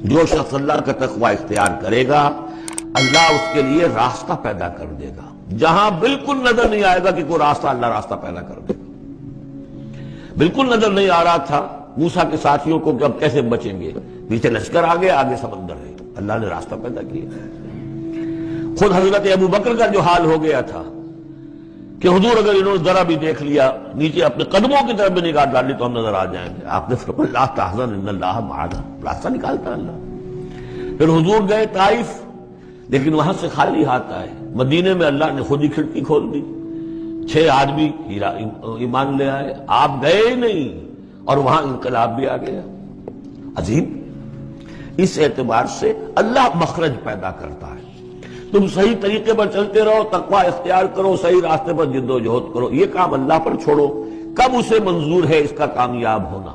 جو شخص اللہ کا تقوی اختیار کرے گا اللہ اس کے لیے راستہ پیدا کر دے گا، جہاں بالکل نظر نہیں آئے گا کہ کوئی راستہ، اللہ راستہ پیدا کر دے گا۔ بالکل نظر نہیں آ رہا تھا موسیٰ کے ساتھیوں کو کہ اب کیسے بچیں گے، پیچھے لشکر آگے، آگے سمندر ہے، اللہ نے راستہ پیدا کیا۔ خود حضرت ابو بکر کا جو حال ہو گیا تھا کہ حضور اگر انہوں نے ذرا بھی دیکھ لیا، نیچے اپنے قدموں کی طرف بھی نگاہ ڈالی تو ہم نظر آ جائیں گے، آپ نے فرمایا لا تحزن ان اللہ معنا، راستہ نکالتا اللہ۔ پھر حضور گئے طائف، لیکن وہاں سے خالی ہاتھ آئے۔ مدینے میں اللہ نے خود ہی کھڑکی کھول دی، 6 آدمی ایمان لے آئے، آپ گئے ہی نہیں، اور وہاں انقلاب بھی آ گیا۔ عظیم، اس اعتبار سے اللہ مخرج پیدا کرتا ہے۔ تم صحیح طریقے پر چلتے رہو، تقوی اختیار کرو، صحیح راستے پر جد و جہد کرو، یہ کام اللہ پر چھوڑو۔ کب اسے منظور ہے اس کا کامیاب ہونا؟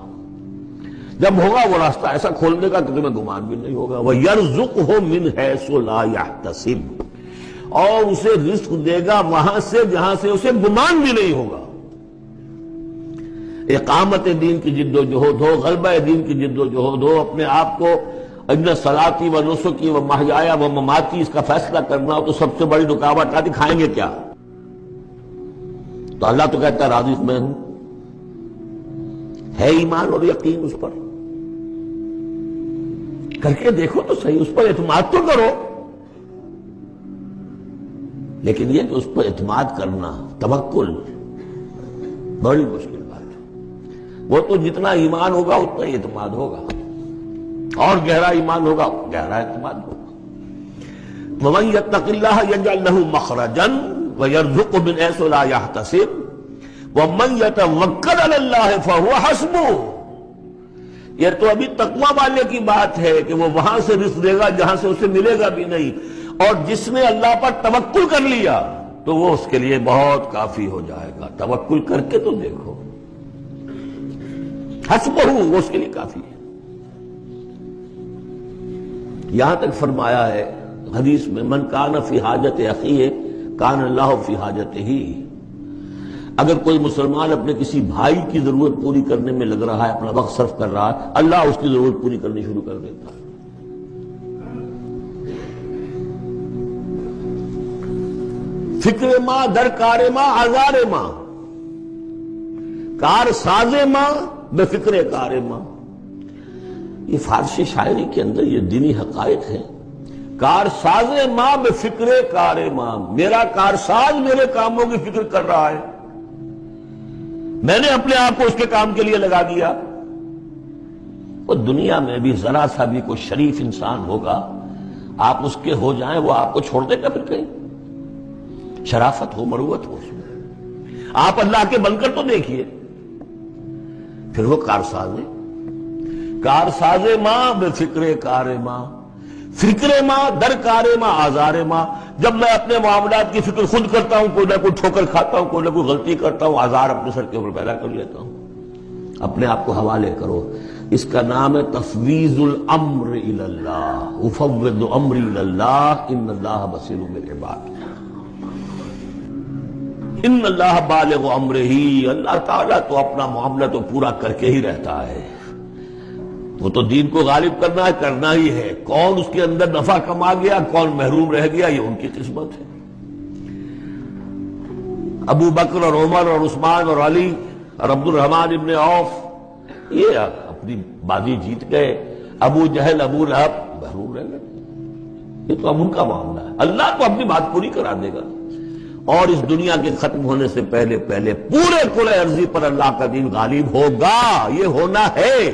جب ہوگا وہ راستہ ایسا کھول دے گا کہ تمہیں گمان بھی نہیں ہوگا۔ وَيَرْزُقْهُ مِنْ حَيْثُ لَا يَحْتَسِبُ، اور اسے رزق دے گا وہاں سے جہاں سے اسے گمان بھی نہیں ہوگا۔ اقامت دین کی جد و جہد ہو، غلبہ دین کی جد و جہد ہو، اپنے آپ کو ان صلاتی و نسکی و محیایا و مماتی اس کا فیصلہ کرنا ہو، تو سب سے بڑی رکاوٹ آتی، کھائیں گے کیا؟ تو اللہ تو کہتا ہے راضی میں ہوں، ہے ایمان اور یقین اس پر، کر کے دیکھو تو صحیح، اس پر اعتماد تو کرو۔ لیکن یہ کہ اس پر اعتماد کرنا، توکل، بڑی مشکل بات ہے۔ وہ تو جتنا ایمان ہوگا اتنا ہی اعتماد ہوگا، اور گہرا ایمان ہوگا گہرا اعتماد ہوگا۔ وَمَن يَتَّقِ اللَّهَ يَجْعَل لَّهُ مَخْرَجًا وَيَرْزُقْهُ مِنْ حَيْثُ لَا يَحْتَسِبُ وَمَن يَتَوَكَّلْ عَلَى اللَّه فَهُوَ حَسْبُهُ۔ یہ تو ابھی تقوی والے کی بات ہے کہ وہ وہاں سے رزق دے گا جہاں سے اسے ملے گا بھی نہیں، اور جس نے اللہ پر توکل کر لیا تو وہ اس کے لیے بہت کافی ہو جائے گا۔ توکل کر کے تو دیکھو، حسبہ، وہ اس کے لیے کافی ہے۔ یہاں تک فرمایا ہے حدیث میں من کان فی حاجت اخیہ کان اللہ فی حاجتہ، اگر کوئی مسلمان اپنے کسی بھائی کی ضرورت پوری کرنے میں لگ رہا ہے، اپنا وقت صرف کر رہا ہے، اللہ اس کی ضرورت پوری کرنی شروع کر دیتا ہے۔ فکر ماں در کار ماں آزار ماں، کار ساز ماں بے فکر کار ماں، یہ فارسی شاعری کے اندر یہ دینی حقائق ہیں۔ کار ساز ماں بے فکر کار ماں، میرا کارساز میرے کاموں کی فکر کر رہا ہے، میں نے اپنے آپ کو اس کے کام کے لیے لگا دیا۔ وہ دنیا میں بھی ذرا سا بھی کوئی شریف انسان ہوگا، آپ اس کے ہو جائیں وہ آپ کو چھوڑ دے گا؟ پھر کہیں شرافت ہو، مروت ہو اس میں، آپ اللہ کے بن کر تو دیکھیے۔ پھر وہ کارساز ہے، کارساز ماں بے فکر کار ماں، فکر ماں در کار ماں آزار ماں۔ جب میں اپنے معاملات کی فکر خود کرتا ہوں، کوئی نہ کوئی ٹھوکر کھاتا ہوں، کوئی نہ کوئی غلطی کرتا ہوں، آزار اپنے سر کے اوپر پیدا کر لیتا ہوں۔ اپنے آپ کو حوالے کرو، اس کا نام ہے تفویض الامر الی اللہ، افوض امری الی اللہ ان اللہ بصیر بالعباد۔ ان اللہ بالغ امرہ، اللہ تعالیٰ تو اپنا معاملہ تو پورا کر کے ہی رہتا ہے، وہ تو دین کو غالب کرنا ہے، کرنا ہی ہے۔ کون اس کے اندر نفع کما گیا، کون محروم رہ گیا، یہ ان کی قسمت ہے۔ ابو بکر اور عمر اور عثمان اور علی اور عبد الرحمن ابن عوف یہ اپنی بازی جیت گئے، ابو جہل ابو لہب محروم رہ گئے۔ یہ تو اب ان کا معاملہ ہے، اللہ تو اپنی بات پوری کرا دے گا، اور اس دنیا کے ختم ہونے سے پہلے پہلے پورے کل ارضی پر اللہ کا دین غالب ہوگا، یہ ہونا ہے۔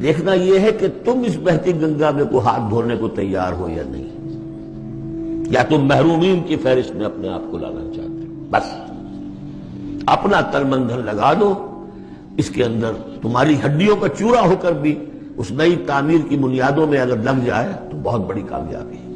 دیکھنا یہ ہے کہ تم اس بہتی گنگا میں کو ہاتھ دھونے کو تیار ہو یا نہیں، یا تم محرومین کی فہرست میں اپنے آپ کو لانا چاہتے ہو۔ بس اپنا تن من دھن لگا دو اس کے اندر، تمہاری ہڈیوں کا چورا ہو کر بھی اس نئی تعمیر کی بنیادوں میں اگر لگ جائے تو بہت بڑی کامیابی ہے۔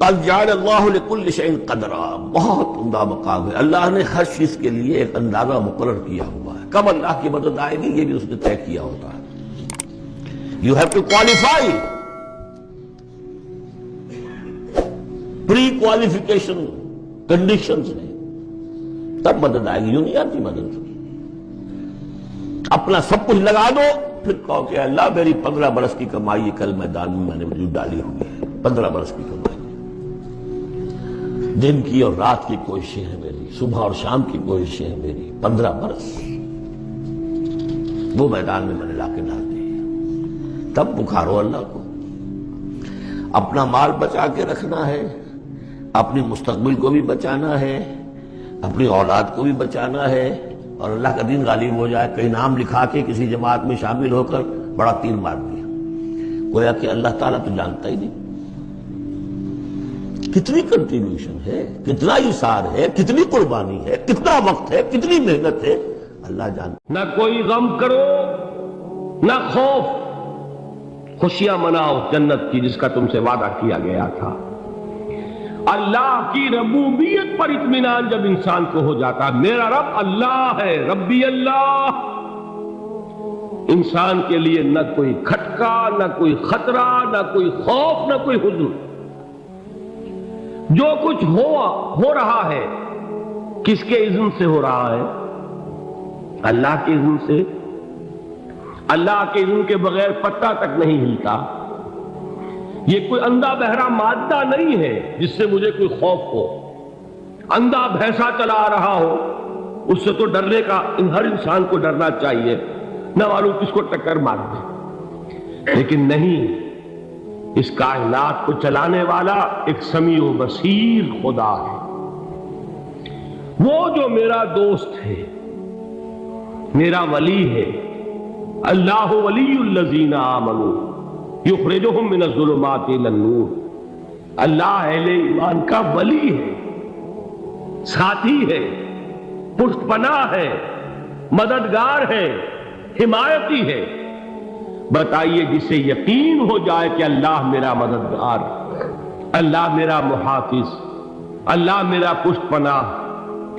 قد جعل اللہ لکل شیء قدرا، بہت عمدہ مقام ہے، اللہ نے ہر چیز کے لیے ایک اندازہ مقرر کیا ہوا ہے، کب اللہ کی مدد آئے گی یہ بھی اس نے طے کیا ہوتا ہے۔ You have to qualify, pre qualification conditions ہیں، تب مدد آئے گی، یوں نہیں آتی مدد۔ اپنا سب کچھ لگا دو پھر کہو کہ اللہ میری 15 برس کی کمائی کل میدان میں میں نے وجود ڈالی ہوئی ہے، 15 برس کی کمائی، دن کی اور رات کی کوششیں ہیں میری، صبح اور شام کی کوششیں ہیں میری، 15 برس وہ میدان میں میں نے لا کے ڈال دی۔ تب پکارو اللہ کو۔ اپنا مال بچا کے رکھنا ہے، اپنی مستقبل کو بھی بچانا ہے، اپنی اولاد کو بھی بچانا ہے، اور اللہ کا دین غالب ہو جائے، کہیں نام لکھا کے کسی جماعت میں شامل ہو کر بڑا تیر مار دیا، گویا کہ اللہ تعالیٰ تو جانتا ہی نہیں۔ کتنی کنٹریبیوشن ہے، کتنا اثار ہے، کتنی قربانی ہے، کتنا وقت ہے، کتنی محنت ہے، اللہ جانتا۔ نہ کوئی غم کرو نہ خوف، خوشیاں مناؤ جنت کی جس کا تم سے وعدہ کیا گیا تھا۔ اللہ کی ربوبیت پر اطمینان جب انسان کو ہو جاتا، میرا رب اللہ ہے، ربی اللہ، انسان کے لیے نہ کوئی کھٹکا، نہ کوئی خطرہ، نہ کوئی خوف، نہ کوئی حزن۔ جو کچھ ہو رہا ہے کس کے اذن سے ہو رہا ہے؟ اللہ کے اذن سے۔ اللہ کے اذن کے بغیر پتہ تک نہیں ہلتا۔ یہ کوئی اندھا بہرا مادہ نہیں ہے جس سے مجھے کوئی خوف ہو۔ اندھا بھینسا چلا رہا ہو اس سے تو ڈرنے کا ہر انسان کو ڈرنا چاہیے، نہ معلوم کس کو ٹکر مار دے، لیکن نہیں، اس کائنات کو چلانے والا ایک سمیع و بصیر خدا ہے، وہ جو میرا دوست ہے، میرا ولی ہے۔ اللہ ولی الذین آمنوا یخرجہم من الظلمات الی النور۔ اللہ اہل ایمان کا ولی ہے، ساتھی ہے، پشت پناہ ہے، مددگار ہے، حمایتی ہے۔ بتائیے جسے یقین ہو جائے کہ اللہ میرا مددگار، اللہ میرا محافظ، اللہ میرا پشت پناہ،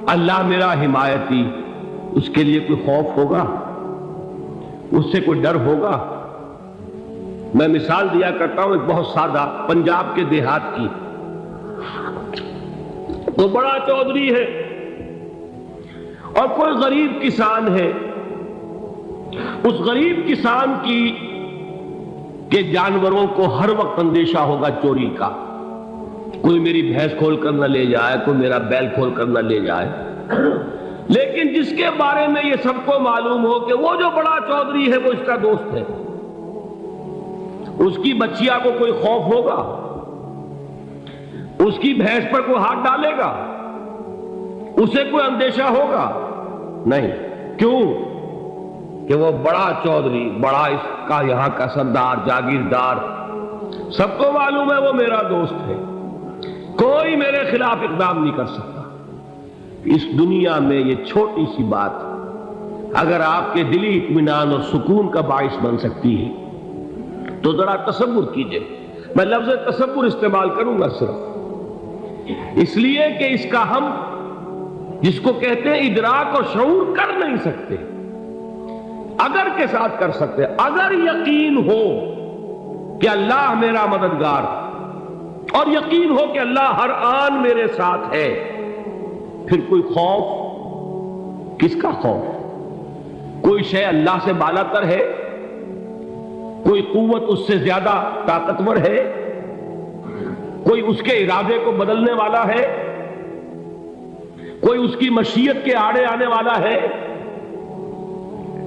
اللہ میرا حمایتی، اس کے لیے کوئی خوف ہوگا؟ اس سے کوئی ڈر ہوگا؟ میں مثال دیا کرتا ہوں ایک بہت سادہ، پنجاب کے دیہات کی۔ تو بڑا چودھری ہے اور کوئی غریب کسان ہے۔ اس غریب کسان کے جانوروں کو ہر وقت اندیشہ ہوگا چوری کا، کوئی میری بھینس کھول کر نہ لے جائے، کوئی میرا بیل کھول کر نہ لے جائے۔ لیکن جس کے بارے میں یہ سب کو معلوم ہو کہ وہ جو بڑا چودھری ہے وہ اس کا دوست ہے، اس کی بچیا کو کوئی خوف ہوگا؟ اس کی بھینس پر کوئی ہاتھ ڈالے گا؟ اسے کوئی اندیشہ ہوگا؟ نہیں۔ کیوں؟ کہ وہ بڑا چودھری، بڑا اس کا یہاں کا سردار، جاگیردار، سب کو معلوم ہے وہ میرا دوست ہے، کوئی میرے خلاف اقدام نہیں کر سکتا۔ اس دنیا میں یہ چھوٹی سی بات اگر آپ کے دلی اطمینان اور سکون کا باعث بن سکتی ہے تو ذرا تصور کیجئے۔ میں لفظ تصور استعمال کروں گا صرف اس لیے کہ اس کا ہم جس کو کہتے ہیں ادراک اور شعور کر نہیں سکتے، اگر کے ساتھ کر سکتے۔ اگر یقین ہو کہ اللہ میرا مددگار اور یقین ہو کہ اللہ ہر آن میرے ساتھ ہے، پھر کوئی خوف؟ کس کا خوف؟ کوئی شے اللہ سے بالا تر ہے؟ کوئی قوت اس سے زیادہ طاقتور ہے؟ کوئی اس کے ارادے کو بدلنے والا ہے؟ کوئی اس کی مشیت کے آڑے آنے والا ہے؟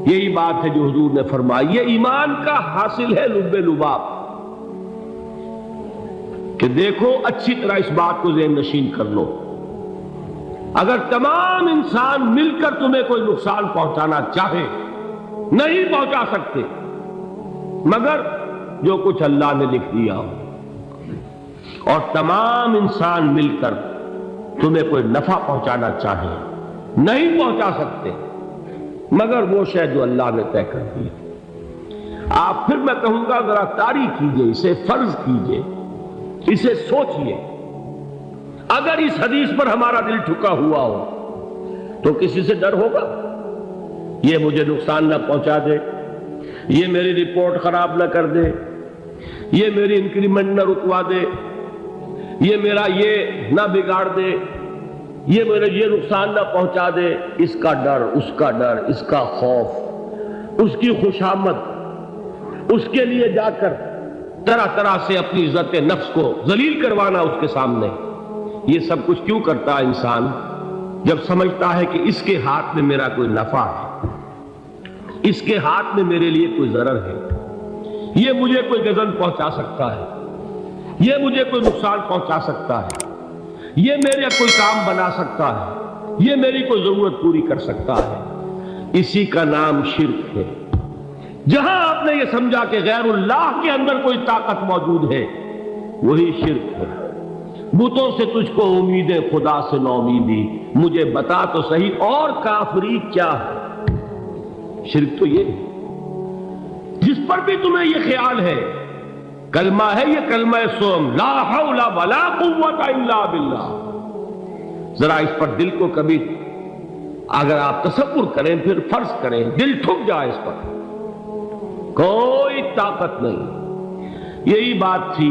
یہی بات ہے جو حضور نے فرمائی، یہ ایمان کا حاصل ہے لب لباب، کہ دیکھو اچھی طرح اس بات کو ذہن نشین کر لو، اگر تمام انسان مل کر تمہیں کوئی نقصان پہنچانا چاہے نہیں پہنچا سکتے، مگر جو کچھ اللہ نے لکھ دیا ہو، اور تمام انسان مل کر تمہیں کوئی نفع پہنچانا چاہے نہیں پہنچا سکتے، مگر وہ شے جو اللہ نے طے کر دی۔ آپ پھر میں کہوں گا ذرا طاری کیجئے، اسے فرض کیجئے، اسے سوچئے۔ اگر اس حدیث پر ہمارا دل ٹھکا ہوا ہو تو کسی سے ڈر ہوگا؟ یہ مجھے نقصان نہ پہنچا دے، یہ میری رپورٹ خراب نہ کر دے، یہ میری انکریمنٹ نہ رکوا دے، یہ میرا یہ نہ بگاڑ دے، یہ میرے یہ نقصان نہ پہنچا دے۔ اس کا ڈر، اس کا ڈر، اس کا خوف، اس کی خوشامد اس کے لیے جا کر طرح طرح سے اپنی عزت نفس کو ذلیل کروانا اس کے سامنے، یہ سب کچھ کیوں کرتا ہے انسان؟ جب سمجھتا ہے کہ اس کے ہاتھ میں میرا کوئی نفع ہے، اس کے ہاتھ میں میرے لیے کوئی ضرر ہے، یہ مجھے کوئی غضب پہنچا سکتا ہے، یہ مجھے کوئی نقصان پہنچا سکتا ہے، یہ میرے کوئی کام بنا سکتا ہے، یہ میری کوئی ضرورت پوری کر سکتا ہے، اسی کا نام شرک ہے۔ جہاں آپ نے یہ سمجھا کہ غیر اللہ کے اندر کوئی طاقت موجود ہے، وہی شرک ہے۔ بتوں سے تجھ کو امید خدا سے نومیدی، مجھے بتا تو صحیح اور کافری کیا ہے؟ شرک تو یہ ہے۔ جس پر بھی تمہیں یہ خیال ہے، کلمہ ہے یہ کلمہ سوم، لا حول ولا قوت الا باللہ، ذرا اس پر دل کو کبھی اگر آپ تصور کریں، پھر فرض کریں دل ٹھک جائے، اس پر کوئی طاقت نہیں۔ یہی بات تھی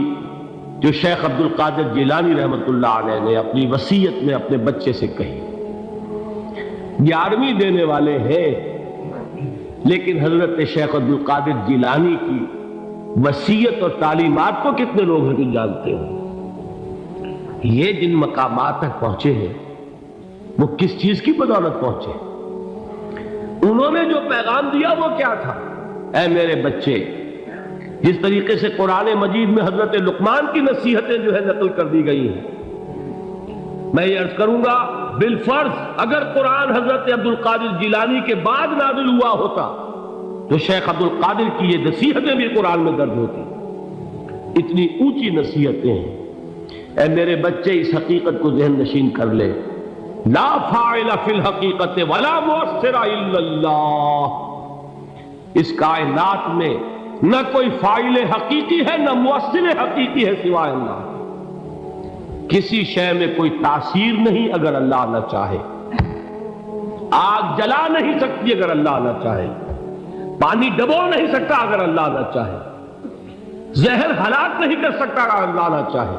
جو شیخ عبد القادر جیلانی رحمۃ اللہ علیہ نے اپنی وصیت میں اپنے بچے سے کہی۔ 11ویں دینے والے ہیں، لیکن حضرت شیخ عبد القادر جیلانی کی وصیت اور تعلیمات کو کتنے لوگ ہیں تم جانتے ہو؟ یہ جن مقامات تک پہنچے ہیں وہ کس چیز کی بدولت پہنچے؟ انہوں نے جو پیغام دیا وہ کیا تھا؟ اے میرے بچے، جس طریقے سے قرآن مجید میں حضرت لقمان کی نصیحتیں جو ہے نقل کر دی گئی ہیں، میں یہ عرض کروں گا بالفرض اگر قرآن حضرت عبد القادر جیلانی کے بعد نازل ہوا ہوتا تو شیخ عبد القادر کی یہ نصیحتیں بھی قرآن میں درج ہوتی۔ اتنی اونچی نصیحتیں ہیں۔ اے میرے بچے، اس حقیقت کو ذہن نشین کر لے، لا فاعل فی الحقیقت ولا مؤثر الا اللہ۔ اس کائنات میں نہ کوئی فاعل حقیقی ہے نہ مؤثر حقیقی ہے سوائے اللہ۔ کسی شے میں کوئی تاثیر نہیں اگر اللہ نہ چاہے، آگ جلا نہیں سکتی اگر اللہ نہ چاہے، پانی ڈبو نہیں سکتا اگر اللہ نہ چاہے، زہر ہلاک نہیں کر سکتا اگر اللہ نہ چاہے،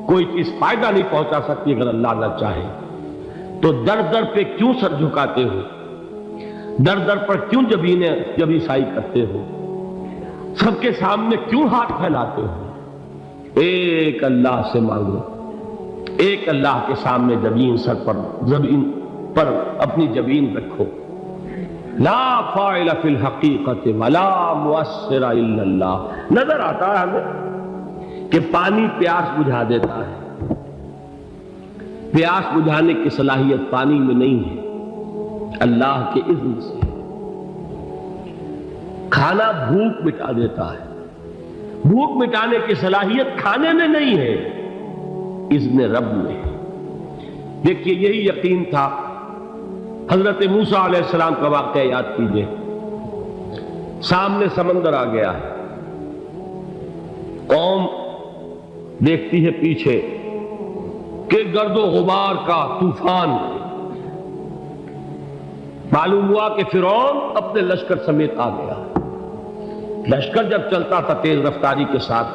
کوئی چیز فائدہ نہیں پہنچا سکتی اگر اللہ نہ چاہے۔ تو در در پہ کیوں سر جھکاتے ہو؟ در در پر کیوں جبیں سائی کرتے ہو؟ سب کے سامنے کیوں ہاتھ پھیلاتے ہو؟ ایک اللہ سے مانگو، ایک اللہ کے سامنے زمین پر اپنی جبین رکھو۔ لا فاعل فی الحقیقت ولا مؤثر الا اللہ۔ نظر آتا ہے ہمیں کہ پانی پیاس بجھا دیتا ہے، پیاس بجھانے کی صلاحیت پانی میں نہیں ہے، اللہ کے اذن سے۔ کھانا بھوک مٹا دیتا ہے، بھوک مٹانے کی صلاحیت کھانے میں نہیں ہے، اذن رب میں۔ دیکھیے یہی یقین تھا حضرت موسیٰ علیہ السلام کا واقعہ یاد کیجئے۔ سامنے سمندر آ گیا ہے، قوم دیکھتی ہے پیچھے کہ گرد و غبار کا طوفان، معلوم ہوا کہ فرعون اپنے لشکر سمیت آ گیا۔ لشکر جب چلتا تھا تیز رفتاری کے ساتھ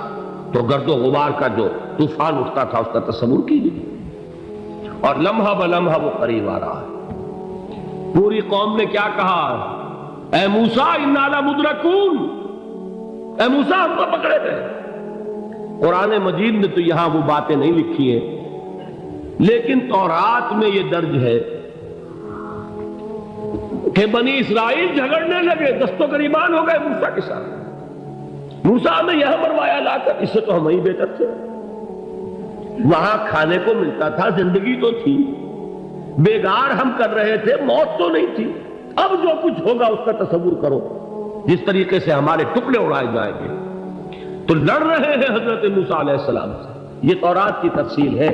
تو گرد و غبار کا جو طوفان اٹھتا تھا اس کا تصور کیجیے، اور لمحہ بلمحہ وہ قریب آ رہا ہے۔ پوری قوم نے کیا کہا؟ اے موسیٰ انا لمدرکون، اے موسیٰ ہم کو پکڑے گئے۔ قرآن مجید نے تو یہاں وہ باتیں نہیں لکھی ہیں، لیکن تورات میں یہ درج ہے کہ بنی اسرائیل جھگڑنے لگے، دست و گریبان ہو گئے موسیٰ کے ساتھ۔ موسیٰ ہمیں یہاں مروایا لا کر، اس سے تو ہم ہی بہتر تھے، وہاں کھانے کو ملتا تھا، زندگی تو تھی، بیگار ہم کر رہے تھے، موت تو نہیں تھی۔ اب جو کچھ ہوگا اس کا تصور کرو، جس طریقے سے ہمارے ٹکڑے اڑائے جائیں گے۔ تو لڑ رہے ہیں حضرت موسیٰ علیہ السلام سے، یہ تورات کی تفصیل ہے۔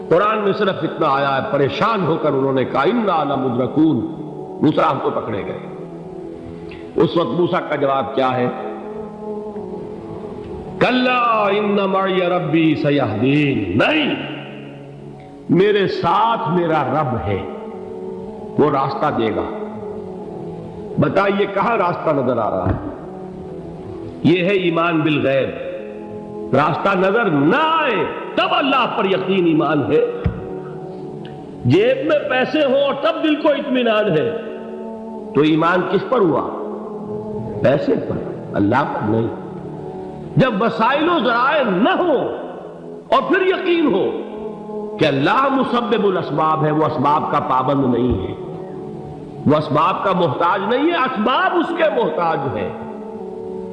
قرآن میں صرف اتنا آیا ہے، پریشان ہو کر انہوں نے کہا انا لمدرکون، موسیٰ ہم کو پکڑے گئے۔ اس وقت موسیٰ کا جواب کیا ہے؟ کلا ان معی ربی سیہدین، نہیں، میرے ساتھ میرا رب ہے، وہ راستہ دے گا۔ بتائیے کہاں راستہ نظر آ رہا ہے؟ یہ ہے ایمان بالغیب۔ راستہ نظر نہ آئے تب اللہ پر یقین ایمان ہے، جیب میں پیسے ہوں اور تب دل کو اطمینان ہے، تو ایمان کس پر ہوا؟ پیسے پر۔ اللہ پر نہیں۔ جب وسائل و ذرائع نہ ہو اور پھر یقین ہو کہ اللہ مسبب الاسباب ہے، وہ اسباب کا پابند نہیں ہے، وہ اسباب کا محتاج نہیں ہے، اسباب اس کے محتاج ہے،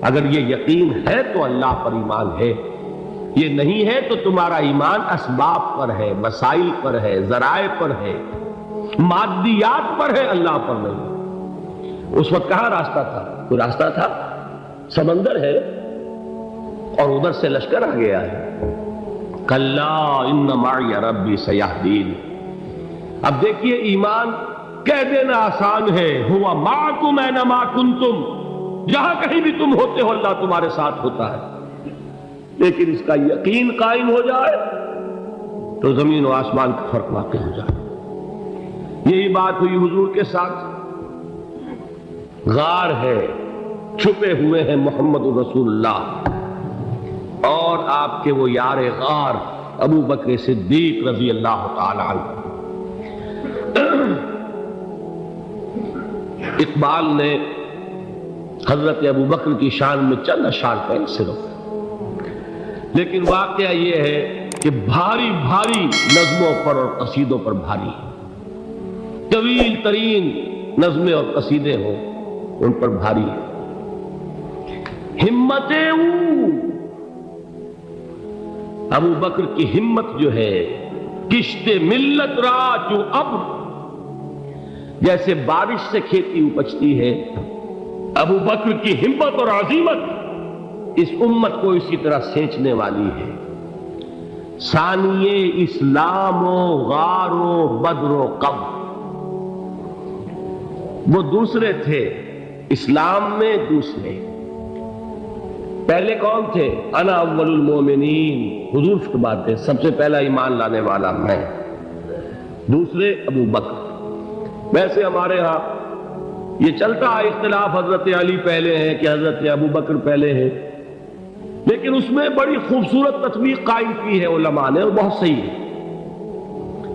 اگر یہ یقین ہے تو اللہ پر ایمان ہے، یہ نہیں ہے تو تمہارا ایمان اسباب پر ہے، وسائل پر ہے، ذرائع پر ہے، مادیات پر ہے، اللہ پر نہیں۔ اس وقت کہاں راستہ تھا؟ کوئی راستہ تھا؟ سمندر ہے اور ادھر سے لشکر آ گیا ہے۔ کلا ان معی ربی سیہدین۔ اب دیکھیے ایمان کہہ دینا آسان ہے، ہوا معکم اینما کنتم، جہاں کہیں بھی تم ہوتے ہو اللہ تمہارے ساتھ ہوتا ہے، لیکن اس کا یقین قائم ہو جائے تو زمین و آسمان کا فرق واقع ہو جائے۔ یہی بات ہوئی حضور کے ساتھ۔ غار ہے، چھپے ہوئے ہیں محمد رسول اللہ اور آپ کے وہ یار غار ابو بکر صدیق رضی اللہ تعالی عنہ۔ اقبال نے حضرت ابو بکر کی شان میں چند اشعار پڑھے صرف، لیکن واقعہ یہ ہے کہ بھاری بھاری نظموں پر اور قصیدوں پر بھاری، طویل ترین نظمیں اور قصیدے ہوں ان پر بھاری ہے۔ ہمتیں ابو بکر کی ہمت جو ہے، کشت ملت را جو ابر، جیسے بارش سے کھیتی اپجتی ہے، ابو بکر کی ہمت اور عزیمت اس امت کو اسی طرح سینچنے والی ہے۔ ثانیے اسلام و غار و بدر و قبر، وہ دوسرے تھے اسلام میں، دوسرے پہلے کون تھے؟ انا اول المومنین، حضور کی بات ہے، سب سے پہلا ایمان لانے والا میں، دوسرے ابو بکر۔ ویسے ہمارے ہاں یہ چلتا ہے اختلاف، حضرت علی پہلے ہیں کہ حضرت ابو بکر پہلے ہیں، لیکن اس میں بڑی خوبصورت تطبیق قائم کی ہے علماء نے اور بہت صحیح ہے۔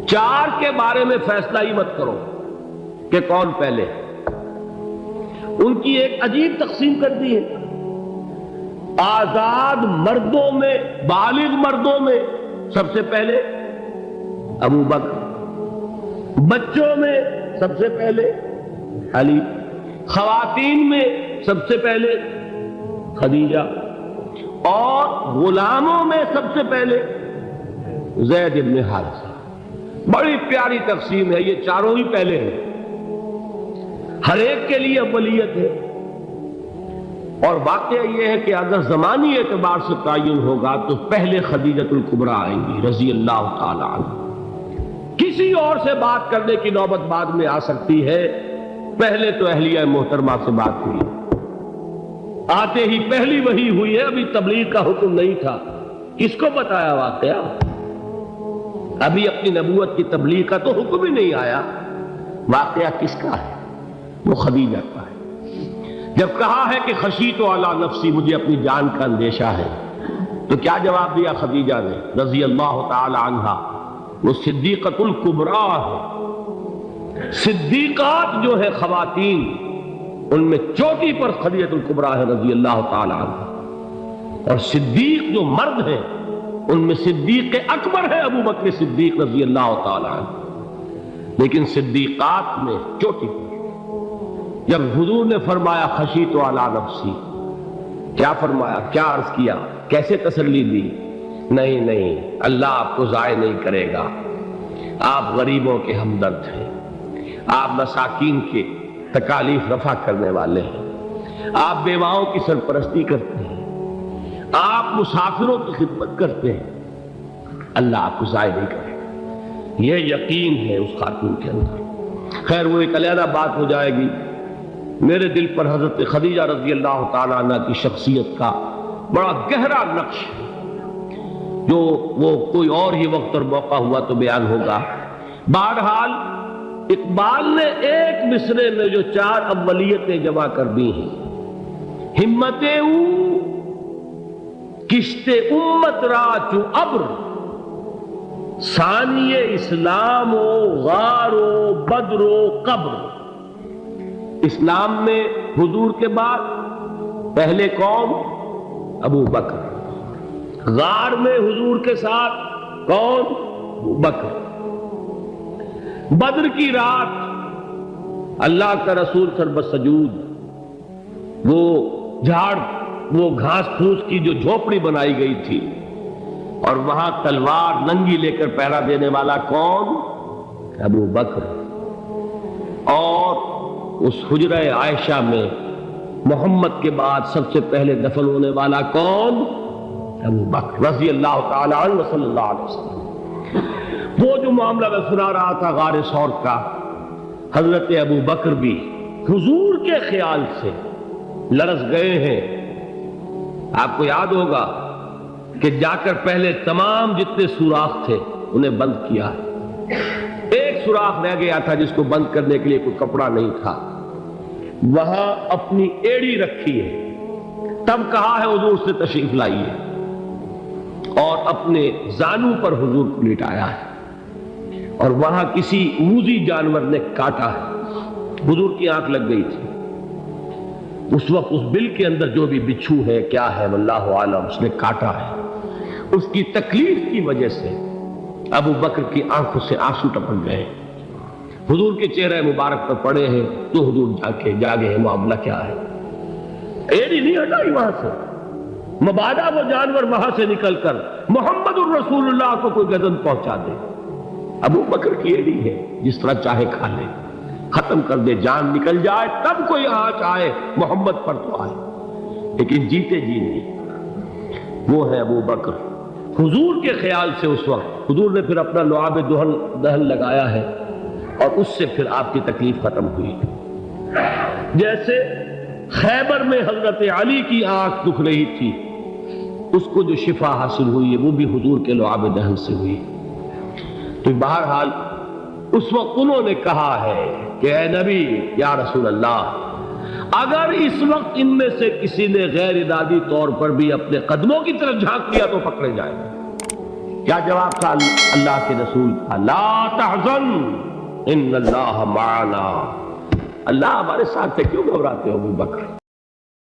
چار کے بارے میں فیصلہ ہی مت کرو کہ کون پہلے، ان کی ایک عجیب تقسیم کر دی ہے۔ آزاد مردوں میں، بالغ مردوں میں سب سے پہلے ابو بکر، بچوں میں سب سے پہلے علی، خواتین میں سب سے پہلے خدیجہ، اور غلاموں میں سب سے پہلے زید بن حارثہ۔ بڑی پیاری تقسیم ہے، یہ چاروں ہی پہلے ہیں، ہر ایک کے لیے اولیت ہے۔ اور واقعہ یہ ہے کہ اگر زمانی اعتبار سے تعین ہوگا تو پہلے خدیجۃ الکبریٰ آئیں گی رضی اللہ تعالی عنہ، کسی اور سے بات کرنے کی نوبت بعد میں آ سکتی ہے، پہلے تو اہلیہ محترمہ سے بات ہوئی، آتے ہی پہلی وحی ہوئی ہے، ابھی تبلیغ کا حکم نہیں تھا۔ کس کو بتایا واقعہ؟ ابھی اپنی نبوت کی تبلیغ کا تو حکم ہی نہیں آیا، واقعہ کس کا ہے؟ وہ خدیجہ کا ہے۔ جب کہا ہے کہ خشیت علی نفسی، مجھے اپنی جان کا اندیشہ ہے، تو کیا جواب دیا خدیجہ نے رضی اللہ تعالی عنہا؟ وہ صدیقۃ الکبریٰ ہے۔ صدیقات جو ہے خواتین، ان میں چوٹی پر خدیجۃ الکبریٰ ہے رضی اللہ تعالی عنہ، اور صدیق جو مرد ہیں ان میں صدیق اکبر ہے ابو بکر صدیق رضی اللہ تعالی عنہ، لیکن صدیقات میں چوٹی پر۔ جب حضور نے فرمایا خشیت علی نفسی، کیا فرمایا؟ کیا عرض کیا؟ کیسے تسلی دی؟ نہیں نہیں، اللہ آپ کو ضائع نہیں کرے گا، آپ غریبوں کے ہمدرد ہیں، آپ مساکین کے تکالیف رفع کرنے والے ہیں، آپ بیواؤں کی سرپرستی کرتے ہیں، آپ مسافروں کی خدمت کرتے ہیں، اللہ آپ کو ضائع نہیں کرے گا۔ یہ یقین ہے اس خاتون کے اندر۔ خیر وہ ایک علیحدہ بات ہو جائے گی۔ میرے دل پر حضرت خدیجہ رضی اللہ تعالیٰ عنہ کی شخصیت کا بڑا گہرا نقش ہے، جو وہ کوئی اور ہی وقت اور موقع ہوا تو بیان ہوگا۔ بہرحال اقبال نے ایک مصرے میں جو چار اولیتیں جمع کر دی ہیں، ہمتیں کشت امت را چو ابر، ثانی اسلام و غار و بدر و قبر۔ اسلام میں حضور کے بعد پہلے کون؟ ابو بکر۔ غار میں حضور کے ساتھ کون؟ ابو بکر۔ بدر کی رات اللہ کا رسول سربسجود وہ گھاس پھوس کی جو جھوپڑی بنائی گئی تھی، اور وہاں تلوار ننگی لے کر پہرا دینے والا کون؟ ابو بکر۔ اور اس حجرہ عائشہ میں محمد کے بعد سب سے پہلے دفن ہونے والا کون؟ ابو بکر رضی اللہ تعالی عنہ صلی اللہ علیہ وسلم۔ وہ جو معاملہ میں سنا رہا تھا غار ثور کا، حضرت ابو بکر بھی حضور کے خیال سے لرز گئے ہیں۔ آپ کو یاد ہوگا کہ جا کر پہلے تمام جتنے سوراخ تھے انہیں بند کیا ہے۔ ایک سوراخ رہ گیا تھا جس کو بند کرنے کے لیے کوئی کپڑا نہیں تھا، وہاں اپنی ایڑی رکھی ہے، تب کہا ہے حضور سے تشریف لائیے، اور اپنے زانو پر حضور کو لٹایا ہے، اور وہاں کسی موذی جانور نے کاٹا ہے، حضور کی آنکھ لگ گئی تھی۔ اس وقت اس بل کے اندر جو بھی بچھو ہے کیا ہے واللہ عالم، اس نے کاٹا ہے۔ اس کی تکلیف کی وجہ سے ابو بکر کی آنکھوں سے آنسو ٹپک گئے، حضور کے چہرے مبارک پر پڑے ہیں، تو حضور جاگے ہیں، معاملہ کیا ہے؟ ایڑی نہیں ہٹائی وہاں سے، مبادا وہ جانور وہاں سے نکل کر محمد الرسول اللہ کو کوئی گزن پہنچا دے۔ ابو بکر کی ایڑی ہے، جس طرح چاہے کھا لے، ختم کر دے، جان نکل جائے تب کوئی آنچ آئے، محمد پر تو آئے، لیکن جیتے جی نہیں۔ وہ ہے ابو بکر حضور کے خیال سے۔ اس وقت حضور نے پھر اپنا لعاب دہن لگایا ہے، اور اس سے پھر آپ کی تکلیف ختم ہوئی۔ جیسے خیبر میں حضرت علی کی آنکھ دکھ رہی تھی، اس کو جو شفا حاصل ہوئی ہے وہ بھی حضور کے لعاب دہن سے ہوئی۔ تو بہرحال اس وقت انہوں نے کہا ہے کہ اے نبی یا رسول اللہ، اگر اس وقت ان میں سے کسی نے غیر ارادی طور پر بھی اپنے قدموں کی طرف جھانک لیا تو پکڑے جائیں گے۔ کیا جواب تھا اللہ کے رسول کا؟ لا تحزن ان اللہ معنا، اللہ ہمارے ساتھ ہے، کیوں گھبراتے ہو ابو بکر؟